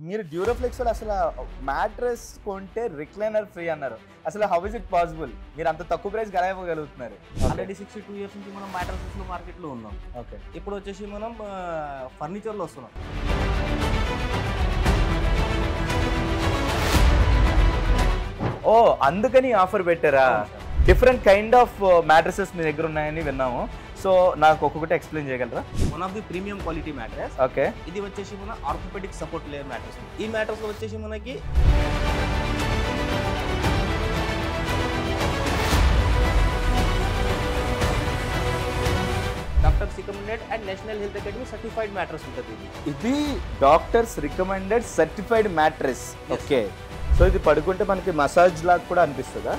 మీరు డ్యూరోఫ్లెక్స్ లో అసలు మ్యాట్రెస్ కొంటే రిక్లైనర్ ఫ్రీ అన్నారు. అసలు హౌ ఇస్ ఇట్ పాసిబుల్? మీరు అంత తక్కువ ప్రైస్ ఎలా ఇవ్వగలుగుతున్నారు? ఆల్రెడీ 62 ఇయర్స్ నుంచి మనం మ్యాట్రసెస్ లో మార్కెట్ లో ఉన్నాం. ఓకే, ఇప్పుడు వచ్చేసి మనం ఫర్నిచర్ లో వస్తున్నాం. ఓ అందుకని ఆఫర్ పెట్టారా? డిఫరెంట్ కైండ్ ఆఫ్ మ్యాట్రెసెస్ మీ దగ్గర ఉన్నాయని విన్నాము. సో నాకు ఒక్కొక్కటి ఎక్స్ప్లెయిన్ చేయగలరా? One of the premium quality mattress. Okay, ఇది వచ్చేసి మన ఆర్థోపెడిక్ సపోర్ట్ లేయర్ మ్యాట్రెస్. ఈ మ్యాట్రెస్ లో వచ్చేసి మనకి doctors recommended and national health academy certified mattress ఉంటుంది. ఇది doctors recommended certified mattress. Okay, so ఇది పడుకుంటే మనకి మసాజ్ లాగా కూడా అనిపిస్తుందా?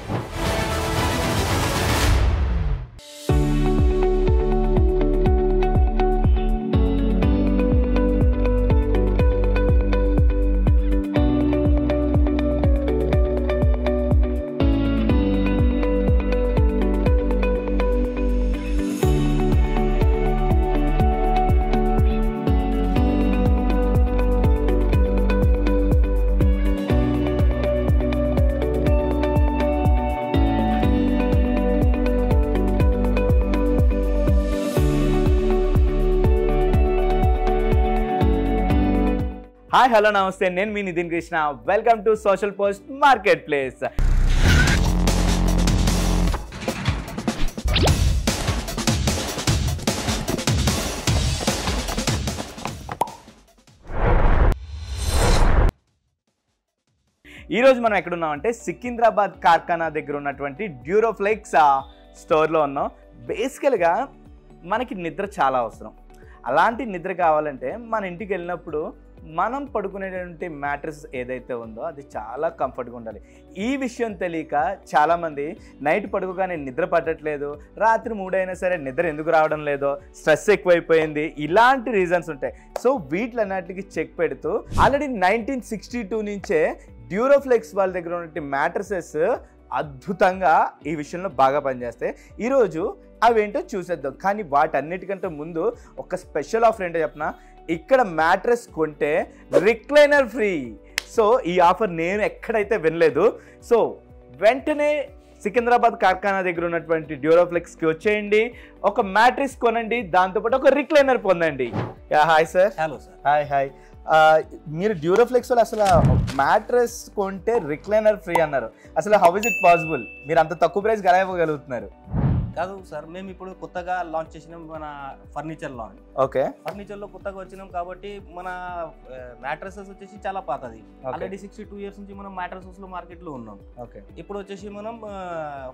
హాయ్ హలో నమస్తే, నేను మీ Nitin Krishna. Welcome to social post market place. ఈరోజు మనం ఎక్కడున్నామంటే సికింద్రాబాద్ కార్ఖానా దగ్గర ఉన్నటువంటి డ్యూరోఫ్లెక్స్ స్టోర్లో ఉన్నాం. బేసికల్గా మనకి నిద్ర చాలా అవసరం. అలాంటి నిద్ర కావాలంటే మన ఇంటికి వెళ్ళినప్పుడు మనం పడుకునేటువంటి మ్యాట్రెస్ ఏదైతే ఉందో అది చాలా కంఫర్ట్గా ఉండాలి. ఈ విషయం తెలియక చాలామంది నైట్ పడుకోగానే నిద్ర పట్టట్లేదు, రాత్రి 3 అయినా సరే నిద్ర ఎందుకు రావడం లేదో, స్ట్రెస్ ఎక్కువైపోయింది, ఇలాంటి రీజన్స్ ఉంటాయి. సో వీటిలన్నిటికీ చెక్ పెడుతూ ఆల్రెడీ 1962 నుంచే డ్యూరోఫ్లెక్స్ వాళ్ళ దగ్గర ఉన్నటువంటి మ్యాట్రెసెస్ అద్భుతంగా ఈ విషయంలో బాగా పనిచేస్తాయి. ఈరోజు అవేంటో చూసేద్దాం. కానీ వాటన్నిటికంటే ముందు ఒక స్పెషల్ ఆఫర్ ఏంటో చెప్పనా, ఇక్కడ మ్యాట్రెస్ కొంటే రిక్లైనర్ ఫ్రీ. సో ఈ ఆఫర్ నేను ఎక్కడైతే వినలేదు. సో వెంటనే సికింద్రాబాద్ కార్ఖానా దగ్గర ఉన్నటువంటి డ్యూరోఫ్లెక్స్కి వచ్చేయండి, ఒక మ్యాట్రెస్ కొనండి, దాంతోపాటు ఒక రిక్లైనర్ పొందండి. Hi sir. Hello sir. Hi hi. మీరు డ్యూరోఫ్లెక్స్ లో అసలు మ్యాట్రెస్ కొంటే రిక్లైనర్ ఫ్రీ అన్నారు. అసలు హౌ ఇస్ ఇట్ పాసిబుల్? మీరు అంత తక్కువ ప్రైస్ ఎలా ఇవ్వగలుగుతున్నారు? కాదు సార్, మేము ఇప్పుడు కొత్తగా లాంచ్ చేసినాం మన ఫర్నిచర్ లాంచ్. ఓకే, ఫర్నిచర్ లో కొత్తగా వచ్చినాం కాబట్టి మన మ్యాట్రసెస్ వచ్చేసి చాలా పాతది. ఆల్రెడీ 62 ఇయర్స్ నుంచి మనం మ్యాట్రసెస్ లో మార్కెట్ లో ఉన్నాం. ఓకే, ఇప్పుడు వచ్చేసి మనం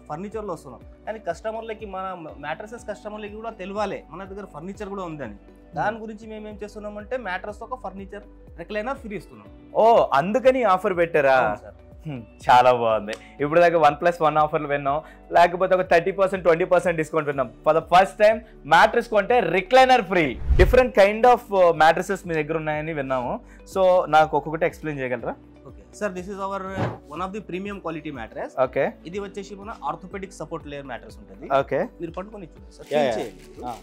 ఫర్నిచర్ లో వస్తున్నాం. కానీ కస్టమర్లకి మన మ్యాట్రసెస్ కస్టమర్లకి కూడా తెలియాలి మన దగ్గర ఫర్నిచర్ కూడా ఉందని. దాని గురించి మేము ఏం చేస్తున్నామంటే మ్యాట్రస్ ఒక ఫర్నిచర్ రిక్లైనర్ ఫ్రీ ఇస్తున్నాం. ఓ అందుకని ఆఫర్ పెట్టారా? చాలా బాగుంది. ఇప్పుడు దాకా 1+1 ఆఫర్లు విన్నాం, లేకపోతే ఒక 30% 20% డిస్కౌంట్ విన్నాం. For the first time mattress కొంటే recliner free. Different kind of mattresses మీ దగ్గర ఉన్నాయని విన్నాము. సో నాకు ఒక్కొక్కటి ఎక్స్ప్లెయిన్ చేయగలరా? Okay sir, this is our one of the premium quality mattress. Okay, ఇది వచ్చేసి మన ఆర్థోపెడిక్ సపోర్ట్ లేయర్ మ్యాట్రెస్ ఉంటుంది. ఓకే, మీరు పట్టుకొని చూడండి సార్, ఫీల్ చేయండి.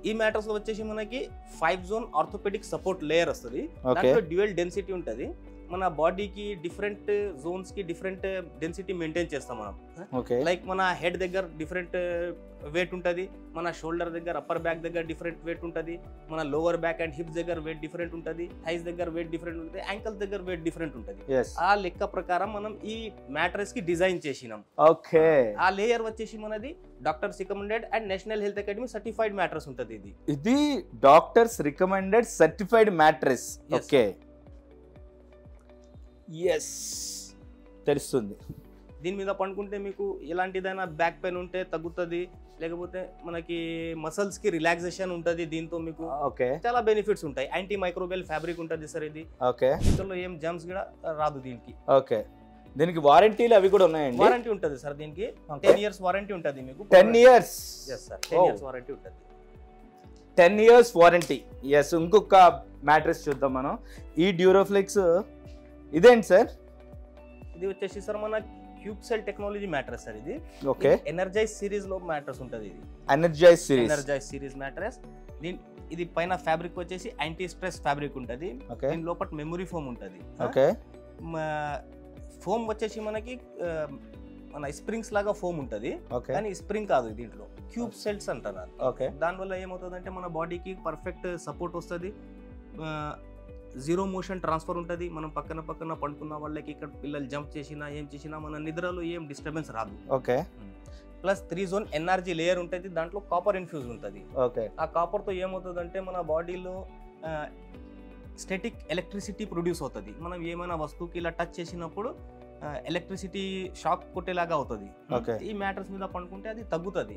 ఈ మ్యాట్రెస్ లో వచ్చేసి మనకి 5 జోన్ ఆర్థోపెడిక్ సపోర్ట్ లేయర్ వస్తుంది. దాంట్లో డ్యూయల్ డెన్సిటీ ఉంటుంది. మన బాడీకి డిఫరెంట్ జోన్స్ కి డిఫరెంట్ డెన్సిటీ మెయింటైన్ చేస్తాం మనం. లైక్ మన హెడ్ దగ్గర డిఫరెంట్ వెయిట్ ఉంటుంది, మన షోల్డర్ దగ్గర అప్పర్ బ్యాక్ దగ్గర డిఫరెంట్ వెయిట్ ఉంటుంది, మన లోవర్ బ్యాక్ అండ్ హిప్స్ దగ్గర వెయిట్ డిఫరెంట్ ఉంటుంది, థైస్ దగ్గర వెయిట్ డిఫరెంట్ ఉంటుంది, యాంకల్స్ దగ్గర వెయిట్ డిఫరెంట్ ఉంటుంది. ఆ లెక్క ప్రకారం మనం ఈ మ్యాట్రెస్ కి డిజైన్ చేసినాం. ఓకే, ఆ లేయర్ వచ్చేసి మనది doctors recommended and national health academy certified mattress ఉంటుంది. ఇది doctors recommended certified mattress. Okay, yes తెలుస్తుంది. దీని మీద పండుకుంటే మీకు ఎలాంటిదైనా బ్యాక్ పెయిన్ ఉంటే తగ్గుతుంది, లేకపోతే మనకి మసల్స్ కి రిలాక్సేషన్ ఉంటుంది. దీంతో మీకు చాలా బెనిఫిట్స్ ఉంటాయి. యాంటీ మైక్రోబియల్ ఫ్యాబ్రిక్ ఉంటుంది సార్ ఇది. ఓకే, దీంట్లో ఏం జమ్స్ కూడా రాదు దీనికి. ఓకే, దీనికి వారంటీలు అవి కూడా ఉన్నాయండి? వారంటీ ఉంటుంది సార్, దీనికి 10 ఇయర్స్ వారంటీ ఉంటుంది మీకు. 10 years? Yes sir, 10 years warranty ఉంటుంది. 10 ఇయర్స్ వారంటీ. ఎస్, ఇంకొక మ్యాట్రెస్ చూద్దాం మనం. ఈ డ్యూరోఫ్లెక్స్ ఇదేంటి సార్? ఇది వచ్చేసి సార్ మన cube cell technology mattress sir ఇది. ఓకే, ఎనర్జైజ్ సిరీస్ లో మ్యాట్రెస్ ఉంటుంది. ఇది ఎనర్జైజ్ సిరీస్ మ్యాట్రెస్. ఇది పైన ఫ్యాబ్రిక్ వచ్చేసి యాంటీ స్ట్రెస్ ఫ్యాబ్రిక్ ఉంటుంది, ఓకే దీని లోపల మెమరీ ఫోమ్ ఉంటుంది. ఓకే ఫోమ్ వచ్చేసి మనకి మన స్ప్రింగ్స్ లాగా ఫోమ్ ఉంటుంది, ఓకే కానీ స్ప్రింగ్ కాదు, దీంట్లో క్యూబ్ సెల్స్ అంటారు. ఓకే దానివల్ల ఏమవుతుందంటే మన బాడీకి పర్ఫెక్ట్ సపోర్ట్ వస్తుంది, జీరో మోషన్ ట్రాన్స్ఫర్ ఉంటుంది. మనం పక్కన పక్కన పడుకున్న వాళ్ళకి ఇక్కడ పిల్లలు జంప్ చేసినా ఏం చేసినా మన నిద్రలో ఏం డిస్టర్బెన్స్ రాదు. Okay plus 3 zone NRG layer ఉంటుంది, దాంట్లో కాపర్ ఇన్ఫ్యూజ్ ఉంటుంది. ఓకే ఆ కాపర్తో ఏమవుతుందంటే మన బాడీలో స్టాటిక్ ఎలక్ట్రిసిటీ ప్రొడ్యూస్ అవుతుంది. మనం ఏమైనా వస్తువుకి ఇలా టచ్ చేసినప్పుడు ఎలక్ట్రిసిటీ షాక్ కొట్టేలాగా అవుతుంది. ఓకే ఈ మ్యాటర్స్ మీద పడుకుంటే అది తగ్గుతుంది.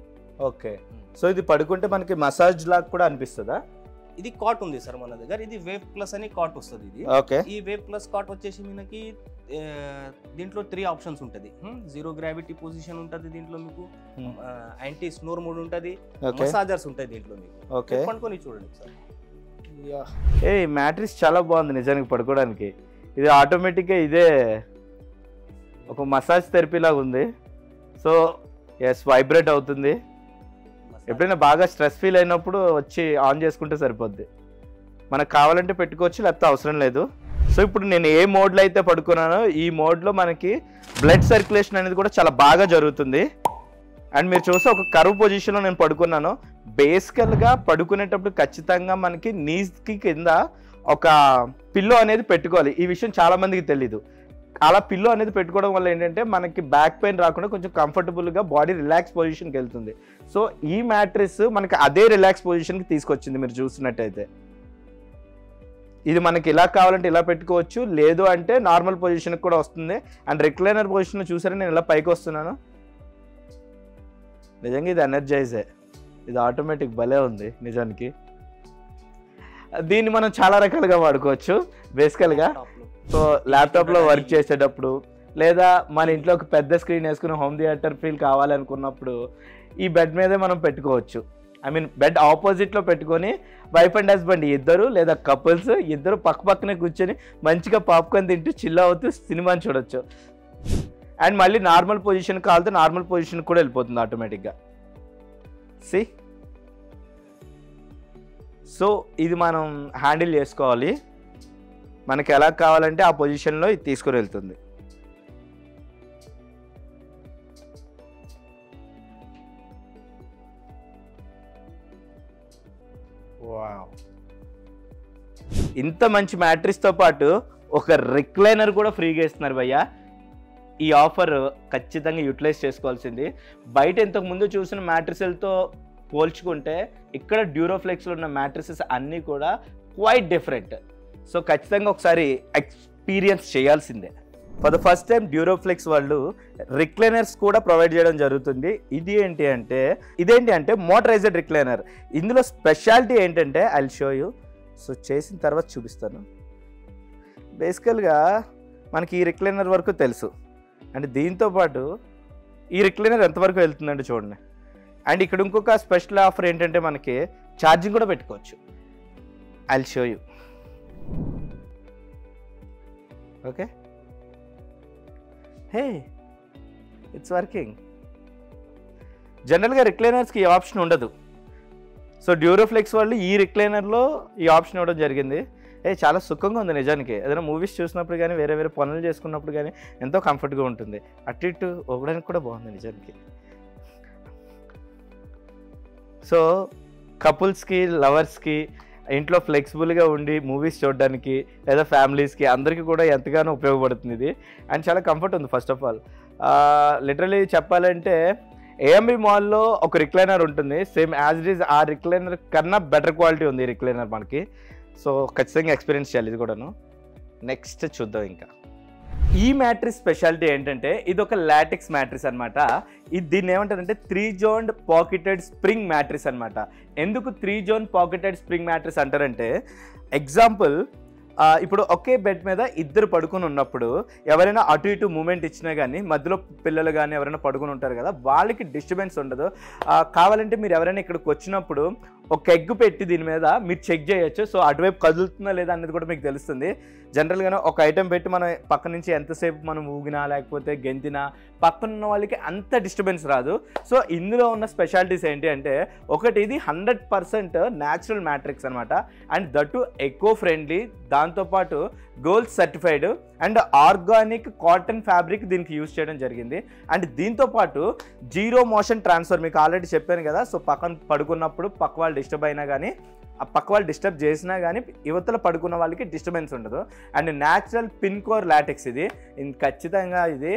ఓకే సో ఇది పడుకుంటే మనకి మసాజ్ లాగా కూడా అనిపిస్తుందా? ఇది కాట్ ఉంది సార్ మన దగ్గర, ఇది వేవ్ ప్లస్ అని కాట్ వస్తుంది. ఇది ఓకే ఈ వేవ్ ప్లస్ కాట్ వచ్చేసి మనకి దీంట్లో 3 ఆప్షన్స్ ఉంటుంది. జీరో గ్రావిటీ పొజిషన్ ఉంటుంది దీంట్లో, మీకు యాంటీ స్నోర్ మోడ్ ఉంటుంది, మసాజర్స్ ఉంటాయి దీంట్లో మీకు. ఓకే పడుకొని చూడండి సార్. ఏ మ్యాట్రిక్స్ చాలా బాగుంది నిజానికి పడుకోవడానికి. ఇది ఆటోమేటిక్గా ఇదే ఒక మసాజ్ థెరపీ లాగా ఉంది. సో ఎస్ వైబ్రేట్ అవుతుంది. ఎప్పుడైనా బాగా స్ట్రెస్ ఫీల్ అయినప్పుడు వచ్చి ఆన్ చేసుకుంటే సరిపోద్ది. మనకు కావాలంటే పెట్టుకోవచ్చు, లేకపోతే అవసరం లేదు. సో ఇప్పుడు నేను ఏ మోడ్లో అయితే పడుకున్నానో ఈ మోడ్లో మనకి బ్లడ్ సర్క్యులేషన్ అనేది కూడా చాలా బాగా జరుగుతుంది. అండ్ మీరు చూస్తే ఒక కర్వ్ పొజిషన్లో నేను పడుకున్నాను. బేసికల్గా పడుకునేటప్పుడు ఖచ్చితంగా మనకి నీస్కి కింద ఒక పిల్లో అనేది పెట్టుకోవాలి. ఈ విషయం చాలామందికి తెలీదు. అలా పిల్లో అనేది పెట్టుకోవడం వల్ల ఏంటంటే మనకి బ్యాక్ పెయిన్ రాకుండా కొంచెం కంఫర్టబుల్గా బాడీ రిలాక్స్ పొజిషన్కి వెళ్తుంది. సో ఈ మ్యాట్రిక్స్ మనకి అదే రిలాక్స్ పొజిషన్కి తీసుకొచ్చింది. మీరు చూస్తున్నట్టయితే ఇది మనకి ఇలా కావాలంటే ఇలా పెట్టుకోవచ్చు, లేదు అంటే నార్మల్ పొజిషన్కి కూడా వస్తుంది. అండ్ రిక్లైనర్ పొజిషన్లో చూసారా నేను ఇలా పైకి వస్తున్నాను. నిజంగా ఇది ఎనర్జైజే, ఇది ఆటోమేటిక్ భలే ఉంది నిజానికి. దీన్ని మనం చాలా రకాలుగా వాడుకోవచ్చు బేసికల్గా. సో ల్యాప్టాప్లో వర్క్ చేసేటప్పుడు, లేదా మన ఇంట్లో ఒక పెద్ద స్క్రీన్ వేసుకుని హోమ్ థియేటర్ ఫీల్ కావాలనుకున్నప్పుడు ఈ బెడ్ మీదే మనం పెట్టుకోవచ్చు. ఐ మీన్ బెడ్ ఆపోజిట్లో పెట్టుకొని వైఫ్ అండ్ హస్బెండ్ ఇద్దరు లేదా కపుల్స్ ఇద్దరు పక్క పక్కనే కూర్చొని మంచిగా పాప్కార్న్ తింటూ చిల్ అవుతూ సినిమాని చూడొచ్చు. అండ్ మళ్ళీ నార్మల్ పొజిషన్ కావాలితే నార్మల్ పొజిషన్ కూడా వెళ్ళిపోతుంది ఆటోమేటిక్గా. సి సో ఇది మనం హ్యాండిల్ చేసుకోవాలి. మనకి ఎలా కావాలంటే ఆ పొజిషన్లో ఇది తీసుకొని వెళ్తుంది. వావ్, ఇంత మంచి మ్యాట్రిక్స్తో పాటు ఒక రిక్లైనర్ కూడా ఫ్రీగా ఇస్తున్నారు భయ్య. ఈ ఆఫర్ ఖచ్చితంగా యూటిలైజ్ చేసుకోవాల్సింది. బయట ఇంతకుముందు చూసిన మ్యాట్రిక్స్లతో పోల్చుకుంటే ఇక్కడ డ్యూరోఫ్లెక్స్లో ఉన్న మ్యాట్రిసెస్ అన్నీ కూడా క్వైట్ డిఫరెంట్. సో ఖచ్చితంగా ఒకసారి ఎక్స్పీరియన్స్ చేయాల్సిందే. For the first time Duroflex వాళ్ళు రిక్లైనర్స్ కూడా ప్రొవైడ్ చేయడం జరుగుతుంది. ఇదేంటి అంటే మోటరైజ్డ్ రిక్లైనర్. ఇందులో స్పెషాలిటీ ఏంటంటే I will show you. So చేసిన తర్వాత చూపిస్తాను. బేసికల్గా మనకి ఈ రిక్లైనర్ వరకు తెలుసు. అండ్ దీంతోపాటు ఈ రిక్లైనర్ ఎంతవరకు వెళ్తుందంటే చూడండి. అండ్ ఇక్కడ ఇంకొక స్పెషల్ ఆఫర్ ఏంటంటే మనకి ఛార్జింగ్ కూడా పెట్టుకోవచ్చు. I will show you. Okay, hey it's working. జనరల్గా రిక్లైనర్స్కి ఈ ఆప్షన్ ఉండదు. సో డ్యూరోఫ్లెక్స్ వాళ్ళు ఈ రిక్లైనర్లో ఈ ఆప్షన్ ఇవ్వడం జరిగింది. చాలా సుఖంగా ఉంది నిజానికి. ఏదైనా మూవీస్ చూసినప్పుడు కానీ వేరే వేరే పనులు చేసుకున్నప్పుడు కానీ ఎంతో కంఫర్ట్గా ఉంటుంది. అటు ఇటు ఒక్కడానికి కూడా బాగుంది నిజానికి. సో కపుల్స్కి, లవర్స్కి ఇంట్లో ఫ్లెక్సిబుల్గా ఉండి మూవీస్ చూడడానికి లేదా ఫ్యామిలీస్కి అందరికీ కూడా ఎంతగానో ఉపయోగపడుతుంది ఇది. అండ్ చాలా కంఫర్ట్ ఉంది. ఫస్ట్ ఆఫ్ ఆల్ లిటరలీ చెప్పాలంటే ఏఎంబి మాల్లో ఒక రిక్లైనర్ ఉంటుంది, సేమ్ యాజ్ ఇట్ ఈజ్ ఆ రిక్లైనర్ కన్నా బెటర్ క్వాలిటీ ఉంది ఈ రిక్లైనర్ మనకి. సో ఖచ్చితంగా ఎక్స్పీరియన్స్ చేయాలి ఇది కూడాను. నెక్స్ట్ చూద్దాం. ఇంకా ఈ మ్యాట్రిక్స్ స్పెషాలిటీ ఏంటంటే ఇది ఒక లాటెక్స్ మ్యాట్రిక్స్ అనమాట. దీన్ని ఏమంటారంటే 3 జోన్ పాకెటెడ్ స్ప్రింగ్ మ్యాట్రిక్స్ అనమాట. ఎందుకు 3 జోన్ పాకెటెడ్ స్ప్రింగ్ మ్యాట్రిక్స్ అంటారంటే, ఎగ్జాంపుల్ ఇప్పుడు ఒకే బెడ్ మీద ఇద్దరు పడుకుని ఉన్నప్పుడు ఎవరైనా అటు ఇటు మూమెంట్ ఇచ్చినా కానీ మధ్యలో పిల్లలు కానీ ఎవరైనా పడుకుని ఉంటారు కదా, వాళ్ళకి డిస్టర్బెన్స్ ఉండదు. కావాలంటే మీరు ఎవరైనా ఇక్కడికి వచ్చినప్పుడు ఒక ఎగ్ పెట్టి దీని మీద మీరు చెక్ చేయొచ్చు. సో అటువైపు కదులుతుందా లేదా అనేది కూడా మీకు తెలుస్తుంది. జనరల్గానే ఒక ఐటెం పెట్టి మనం పక్క నుంచి ఎంతసేపు మనం ఊగినా లేకపోతే గెంతినా పక్కన ఉన్న వాళ్ళకి అంత డిస్టర్బెన్స్ రాదు. సో ఇందులో ఉన్న స్పెషాలిటీస్ ఏంటి అంటే, ఒకటి ఇది 100% న్యాచురల్ మ్యాట్రిక్స్ అనమాట, అండ్ దట్టు ఎకో ఫ్రెండ్లీ, దాంతోపాటు gold certified and organic cotton fabric దీనికి యూజ్ చేయడం జరిగింది. అండ్ దీంతోపాటు జీరో మోషన్ ట్రాన్స్ఫర్, మీకు ఆల్రెడీ చెప్పాను కదా. సో పక్కన పడుకున్నప్పుడు పక్క వాళ్ళు డిస్టర్బ్ అయినా కానీ, ఆ పక్క వాళ్ళు డిస్టర్బ్ చేసినా కానీ యువతల పడుకున్న వాళ్ళకి డిస్టర్బెన్స్ ఉండదు. And natural pin core LaTeX ఇది ఖచ్చితంగా ఇది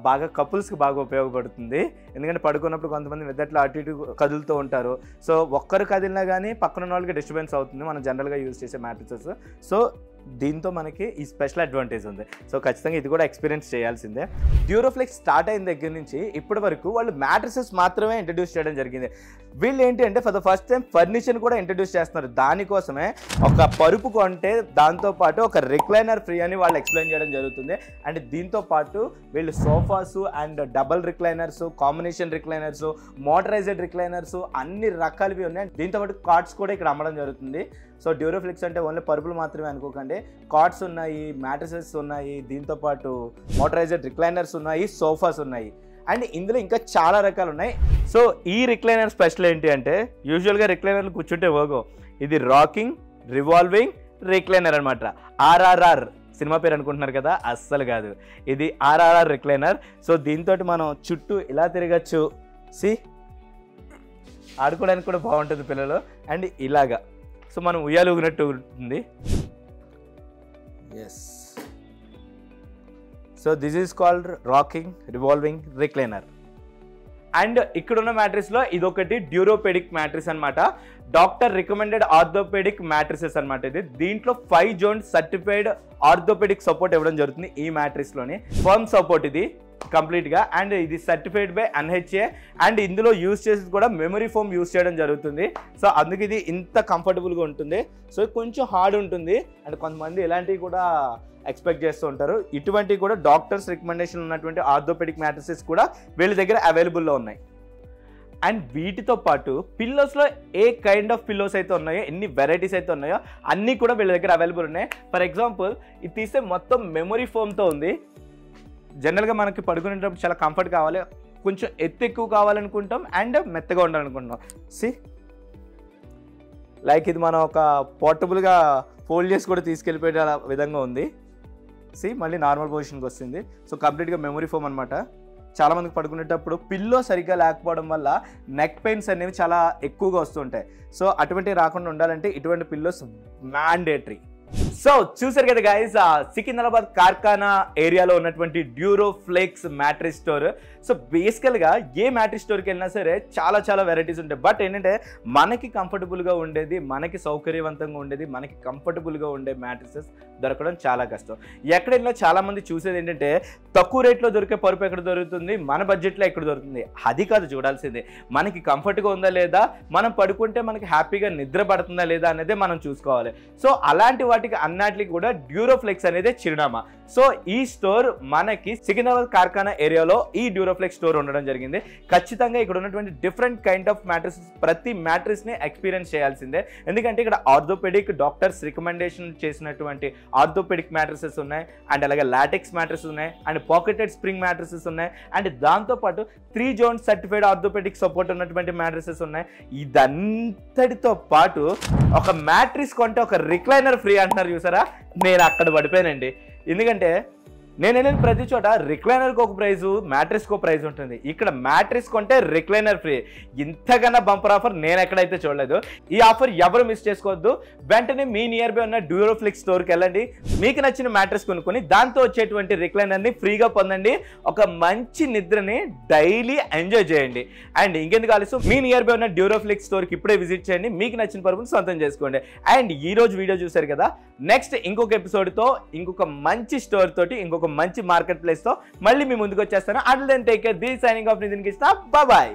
బాగా కపుల్స్కి బాగా ఉపయోగపడుతుంది. ఎందుకంటే పడుకున్నప్పుడు కొంతమంది నిద్రలో అటు ఇటు కదులుతూ ఉంటారు. సో ఒక్కరు కదిలినా కానీ పక్కన వాళ్ళకి డిస్టర్బెన్స్ అవుతుంది మనం జనరల్గా యూజ్ చేసే మ్యాట్రిసెస్. సో దీంతో మనకి ఈ స్పెషల్ అడ్వాంటేజ్ ఉంది. సో ఖచ్చితంగా ఇది కూడా ఎక్స్పీరియన్స్ చేయాల్సిందే. డ్యూరోఫ్లెక్స్ స్టార్ట్ అయిన దగ్గర నుంచి ఇప్పటి వరకు వాళ్ళు మ్యాట్రిసెస్ మాత్రమే ఇంట్రడ్యూస్ చేయడం జరిగింది. వీళ్ళు ఏంటి అంటే ఫర్ ద ఫస్ట్ టైం ఫర్నిచర్ని కూడా ఇంట్రడ్యూస్ చేస్తున్నారు. దానికోసమే ఒక పరుపు కొంటే దాంతోపాటు ఒక రిక్లైనర్ ఫ్రీ అని వాళ్ళు ఎక్స్ప్లెయిన్ చేయడం జరుగుతుంది. అండ్ దీంతోపాటు వీళ్ళు sofas and double recliners, combination recliners, motorised recliners అన్ని రకాలవి ఉన్నాయి. దీంతోపాటు కార్డ్స్ కూడా ఇక్కడ అమ్మడం జరుగుతుంది. సో డ్యూరోఫ్లెక్స్ అంటే ఓన్లీ పరుపులు మాత్రమే అనుకోకండి, కార్డ్స్ ఉన్నాయి, మ్యాట్రిసెస్ ఉన్నాయి, దీంతోపాటు మోటరైజ్డ్ రిక్లైనర్స్ ఉన్నాయి, సోఫాస్ ఉన్నాయి, అండ్ ఇందులో ఇంకా చాలా రకాలు ఉన్నాయి. సో ఈ రిక్లైనర్ స్పెషల్ ఏంటి అంటే, యూజువల్గా రిక్లైనర్లు కూర్చుంటే ఓగో, ఇది రాకింగ్ రివాల్వింగ్ రిక్లైనర్ అనమాట. RRR సినిమా పేరు అనుకుంటున్నారు కదా, అస్సలు కాదు, ఇది RRR రిక్లైనర్. సో దీంతో మనం చుట్టూ ఇలా తిరగచ్చు, ఆడుకోవడానికి కూడా బాగుంటుంది పిల్లలు. అండ్ ఇలాగా సో మనం ఉయ్యాలు ఊగినట్టు ఉంటుంది. Yes, so this is called rocking revolving recliner. And ఇక్కడున్న మ్యాట్రిక్స్లో ఇదొకటి డ్యూరోపెడిక్ మ్యాట్రిక్స్ అనమాట, డాక్టర్ రికమెండెడ్ ఆర్థోపెడిక్ మ్యాట్రిసెస్ అనమాట. ఇది దీంట్లో 5 జోన్ సర్టిఫైడ్ ఆర్థోపెడిక్ సపోర్ట్ ఇవ్వడం జరుగుతుంది ఈ మ్యాట్రిక్స్లోని. ఫర్మ్ సపోర్ట్ ఇది కంప్లీట్గా, అండ్ ఇది సర్టిఫైడ్ బై NHA. అండ్ ఇందులో యూజ్ చేసేది కూడా మెమరీ ఫోమ్ యూజ్ చేయడం జరుగుతుంది. సో అందుకు ఇది ఇంత కంఫర్టబుల్గా ఉంటుంది. సో కొంచెం హార్డ్ ఉంటుంది, అండ్ కొంతమంది ఇలాంటివి కూడా ఎక్స్పెక్ట్ చేస్తూ ఉంటారు. ఇటువంటివి కూడా డాక్టర్స్ రికమెండేషన్ ఉన్నటువంటి ఆర్థోపెడిక్ మ్యాట్రిసెస్ కూడా వీళ్ళ దగ్గర అవైలబుల్లో ఉన్నాయి. అండ్ వీటితో పాటు పిల్లోస్లో ఏ కైండ్ ఆఫ్ పిల్లోస్ అయితే ఉన్నాయో, ఎన్ని వెరైటీస్ అయితే ఉన్నాయో అన్నీ కూడా వీళ్ళ దగ్గర అవైలబుల్ ఉన్నాయి. ఫర్ ఎగ్జాంపుల్ ఇది తీస్తే మొత్తం మెమరీ ఫోమ్తో ఉంది. జనరల్గా మనకి పడుకునేటప్పుడు చాలా కంఫర్ట్ కావాలి, కొంచెం ఎత్తు ఎక్కువ కావాలనుకుంటాం, అండ్ మెత్తగా ఉండాలనుకుంటాం. లైక్ ఇది మనం ఒక పోర్టబుల్గా ఫోల్డ్ చేసి కూడా తీసుకెళ్ళిపోయే విధంగా ఉంది. మళ్ళీ నార్మల్ పొజిషన్కి వస్తుంది. సో కంప్లీట్గా మెమరీ ఫోమ్ అనమాట. చాలామందికి పడుకునేటప్పుడు పిల్లో సరిగ్గా లేకపోవడం వల్ల నెక్ పెయిన్స్ అనేవి చాలా ఎక్కువగా వస్తుంటాయి. సో అటువంటివి రాకుండా ఉండాలంటే ఇటువంటి పిల్లోస్ మ్యాండేటరీ. సో చూసారు కదా గైస్, సికింద్రాబాద్ కార్ఖానా ఏరియాలో ఉన్నటువంటి డ్యూరోఫ్లెక్స్ మ్యాట్రిక్స్ స్టోర్. సో బేసికల్గా ఏ మ్యాట్రిక్స్ స్టోర్కి వెళ్ళినా సరే చాలా చాలా వెరైటీస్ ఉంటాయి. బట్ ఏంటంటే మనకి కంఫర్టబుల్గా ఉండేది, మనకి సౌకర్యవంతంగా ఉండేది, మనకి కంఫర్టబుల్గా ఉండే మ్యాట్రిసెస్ దొరకడం చాలా కష్టం. ఎక్కడ వెళ్ళినా చాలామంది చూసేది ఏంటంటే తక్కువ రేట్లో దొరికే పరుపు ఎక్కడ దొరుకుతుంది, మన బడ్జెట్లో ఎక్కడ దొరుకుతుంది. అది కాదు చూడాల్సిందే, మనకి కంఫర్ట్గా ఉందా లేదా, మనం పడుకుంటే మనకి హ్యాపీగా నిద్ర పడుతుందా లేదా అనేది మనం చూసుకోవాలి. సో అలాంటి వాటికి అన్నిటికి కూడా డ్యూరోఫ్లెక్స్ అనేది చిరునామా. సో ఈ స్టోర్ మనకి సికింద్రాబాద్ కార్ఖానా ఏరియాలో ఈ డ్యూరోఫ్లెక్స్ స్టోర్ ఉండడం జరిగింది. ఖచ్చితంగా ఇక్కడ ఉన్నటువంటి డిఫరెంట్ కైండ్ ఆఫ్ మ్యాట్రిక్స్, ప్రతి మ్యాట్రిక్స్ని ఎక్స్పీరియన్స్ చేయాల్సిందే. ఎందుకంటే ఇక్కడ ఆర్థోపెడిక్ డాక్టర్స్ రికమెండేషన్ చేసినటువంటి ఆర్థోపెడిక్ మ్యాట్రిసెస్ ఉన్నాయి, అండ్ అలాగే లాటెక్స్ మ్యాట్రిసెస్ ఉన్నాయి, అండ్ పాకెటెడ్ స్ప్రింగ్ మ్యాట్రిసెస్ ఉన్నాయి, అండ్ దాంతోపాటు 3 జోన్ సర్టిఫైడ్ ఆర్థోపెడిక్ సపోర్ట్ ఉన్నటువంటి మ్యాట్రిసెస్ ఉన్నాయి. ఇదంతటితో పాటు ఒక మ్యాట్రిక్స్ కొంటే ఒక రిక్లైనర్ ఫ్రీ అంటున్నారు చూసారా, నేను అక్కడ పడిపోయానండి. ఎందుకంటే నేను వెళ్ళిన ప్రతి చోట రిక్లైనర్కి ఒక ప్రైజు, మ్యాట్రిక్స్కి ఒక ప్రైజ్ ఉంటుంది. ఇక్కడ మ్యాట్రిక్స్ కొంటే రిక్లైనర్ ఫ్రీ. ఇంతకన్నా బంపర్ ఆఫర్ నేను ఎక్కడైతే చూడలేదు. ఈ ఆఫర్ ఎవరు మిస్ చేసుకోవద్దు. వెంటనే మీ నియర్ బై ఉన్న డ్యూరోఫ్లెక్స్ స్టోర్కి వెళ్ళండి, మీకు నచ్చిన మ్యాట్రిక్స్ కొనుక్కొని దాంతో వచ్చేటువంటి రిక్లైనర్ని ఫ్రీగా పొందండి. ఒక మంచి నిద్రని డైలీ ఎంజాయ్ చేయండి. అండ్ ఇంకెందుకు ఆలస్యం, మీ నియర్ బై ఉన్న డ్యూరోఫ్లెక్స్ స్టోర్కి ఇప్పుడే విజిట్ చేయండి, మీకు నచ్చిన పరుపుని సొంతం చేసుకోండి. అండ్ ఈ రోజు వీడియో చూసారు కదా, నెక్స్ట్ ఇంకొక ఎపిసోడ్తో ఇంకొక మంచి స్టోర్ తోటి ఇంకొక మంచి మార్కెట్ ప్లేస్ తో మళ్ళీ మీ ముందుకు వచ్చేస్తాను. Until then take care, this signing off Nitin Krishna, bye by.